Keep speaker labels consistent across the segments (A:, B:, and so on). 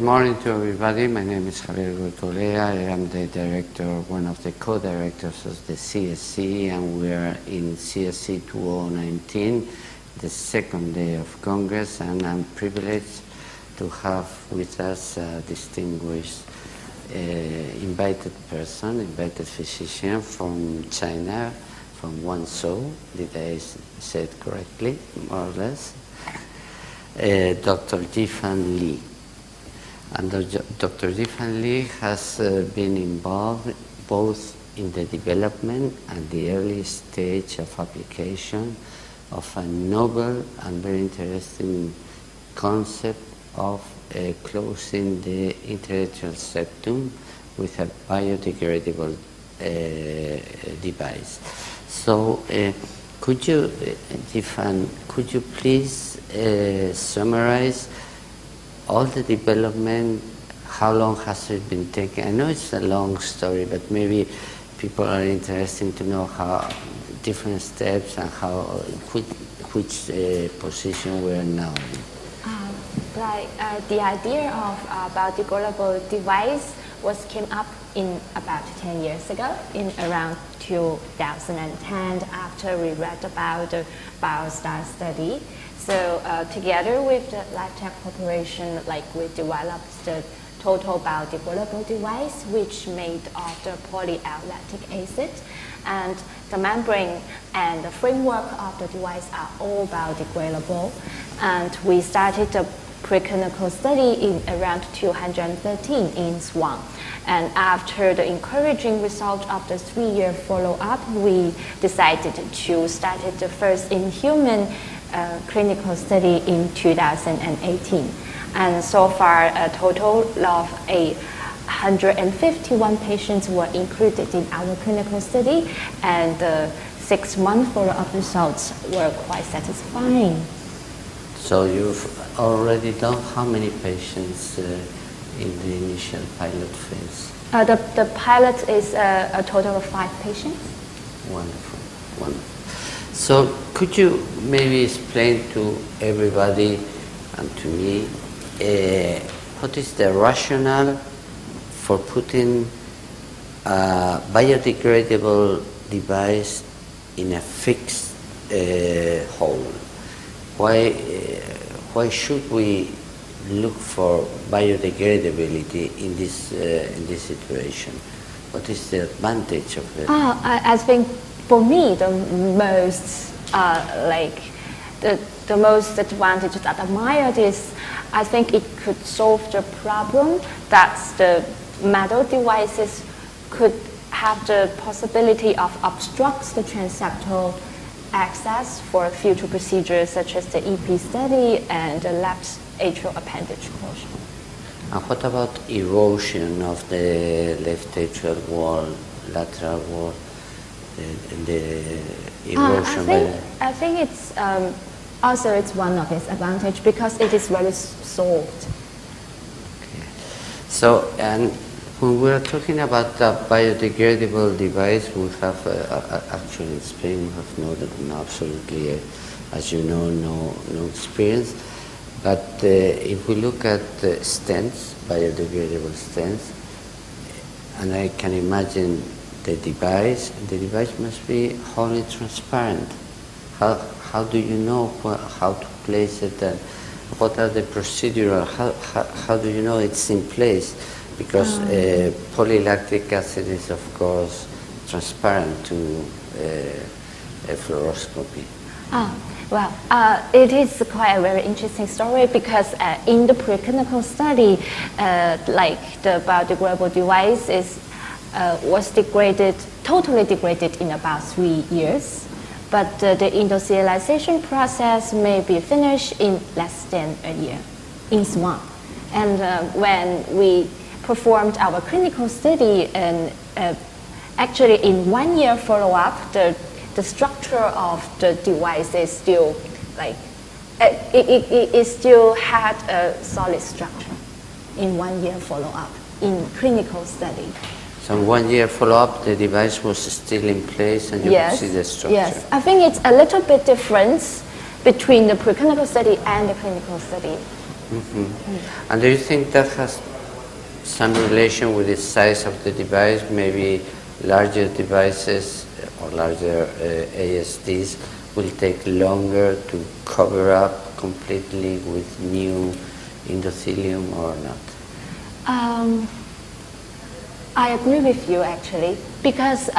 A: morning to everybody. My name is Javier Gurtolea. I am the director, one of the co-directors of the CSC, and we are in CSC 2019, the second day of Congress, and I'm privileged to have with us a distinguished invited person, invited physician from China, from Guangzhou. Did I say it correctly, more or less? Dr. Jifan Li. And Dr. Jifan Li has been involved both in the development and the early stage of application of a novel and very interesting concept of closing the intellectual septum with a biodegradable device. So could you, Jifan, could you please summarize all the development, how long has it been taking? I know it's a long story, but maybe people are interested to know how different steps and how which position we are now in.
B: The idea of biodegradable device came up in about 10 years ago, in around 2010, after we read about the BioStar study. So together with the LifeTech Corporation, we developed the total biodegradable device, which made of the polylactic acid, and the membrane and the framework of the device are all biodegradable. And we started the preclinical study in around 2013 in Swan. And after the encouraging result of the 3-year follow-up, we decided to start the first in-human clinical study in 2018. And so far, a total of 151 patients were included in our clinical study, and the 6-month follow-up results were quite satisfying.
A: So you've already done how many patients in the initial pilot phase?
B: The pilot is a total of 5 patients.
A: Wonderful, wonderful. So could you maybe explain to everybody and to me what is the rationale for putting a biodegradable device in a fixed hole? Why should we look for biodegradability in this situation? What is the advantage of it?
B: I think for me the most the most advantage that I admired is I think it could solve the problem that the metal devices could have the possibility of obstruct the transseptal access for future procedures such as the EP study and the left atrial appendage closure.
A: And what about erosion of the left atrial wall, lateral wall, the erosion?
B: I think it's also it's one of its advantage because it is very soft.
A: Okay. So, and when we are talking about the biodegradable device, we have actually in Spain we have no absolutely, as you know, no experience. But if we look at stents, biodegradable stents, and I can imagine the device must be wholly transparent. How do you know how to place it? And what are the procedural? How do you know it's in place? Because polylactic acid is, of course, transparent to fluoroscopy.
B: Well, it is quite a very interesting story because in the preclinical study, the biodegradable device was totally degraded in about 3 years. But the industrialization process may be finished in less than a year in Swan. And when we performed our clinical study, and actually in 1 year follow-up, the structure of the device is still it still had a solid structure in 1 year follow-up in clinical study.
A: So 1 year follow-up, the device was still in place and you could see the structure?
B: Yes, I think it's a little bit different between the preclinical study and the clinical study.
A: And do you think that has some relation with the size of the device? Maybe larger devices or larger ASDs will take longer to cover up completely with new endothelium or not?
B: I agree with you actually, because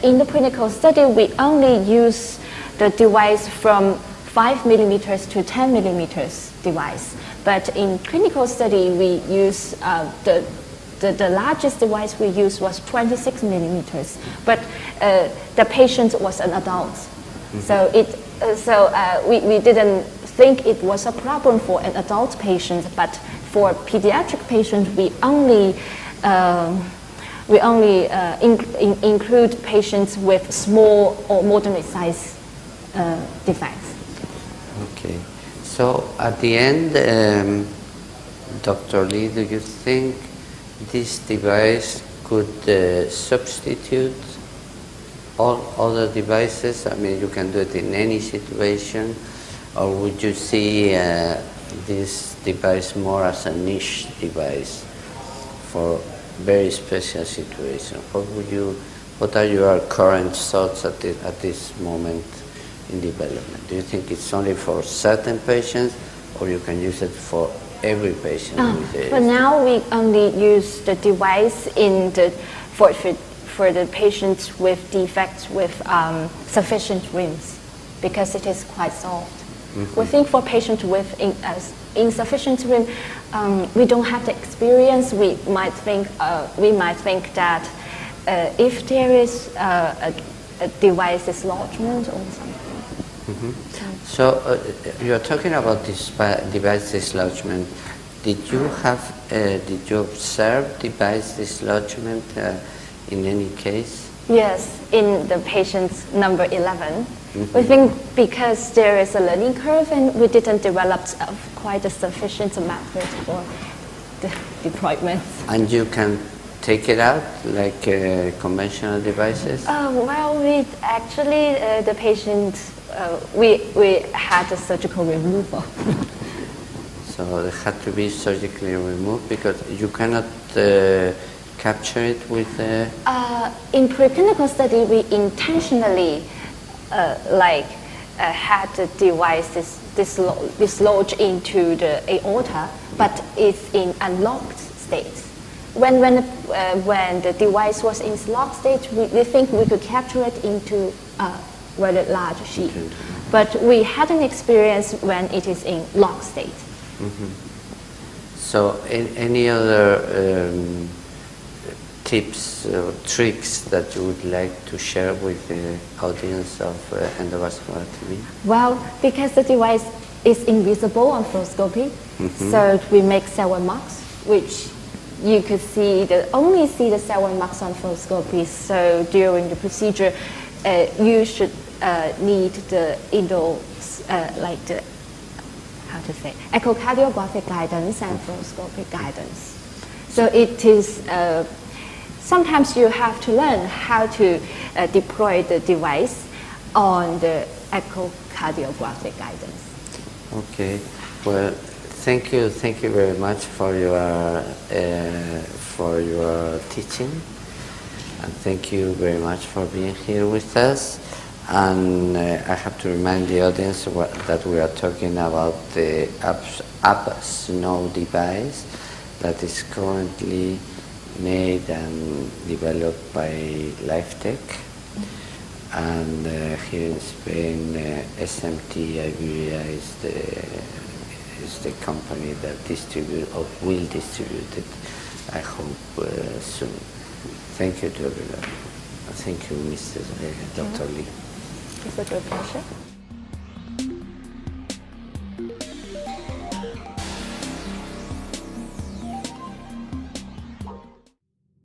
B: in the clinical study we only use the device from 5 millimeters to 10 millimeters device. But in clinical study we use the largest device we used was 26 millimeters. But the patient was an adult, so we didn't think it was a problem for an adult patient. But for pediatric patients, we only include patients with small or moderate size defects.
A: Okay. So at the end, Dr. Lee, do you think this device could substitute all other devices? I mean, you can do it in any situation, or would you see this device more as a niche device for very special situations? What are your current thoughts at this moment in development? Do you think it's only for certain patients, or you can use it for every patient?
B: For now, we only use the device for the patients with defects with sufficient rims, because it is quite soft. We think for patients with insufficient rim, we don't have the experience. We might think that if there is a device dislodgement or something.
A: So you are talking about this device dislodgement. Did you observe device dislodgement in any case?
B: Yes, in the patient number 11. We think because there is a learning curve and we didn't develop quite a sufficient method for the deployment.
A: And you can take it out like conventional devices?
B: Well, we actually, the patient, we had a surgical removal.
A: So it had to be surgically removed because you cannot capture it with
B: in preclinical study, we intentionally had the device dislodge into the aorta, but it's in unlocked state. When the device was in locked state, we think we could capture it into a very large sheet. But we hadn't experienced when it is in locked state.
A: So any other tips or tricks that you would like to share with the audience of endovascular TV?
B: Well, because the device is invisible on fluoroscopy, so we make cell marks, which you could only see the cell marks on fluoroscopy. So during the procedure, you should need the echocardiographic guidance and fluoroscopic guidance. So it is. Sometimes you have to learn how to deploy the device on the echocardiographic guidance.
A: Okay. Well, thank you very much for your teaching, and thank you very much for being here with us. And I have to remind the audience that we are talking about the UpSnow device that is currently made and developed by LifeTech, and here in Spain, SMT Iberia is the company that will distribute it, I hope soon. Thank you to everyone. Thank you, Dr. Lee.
B: It's a great pleasure.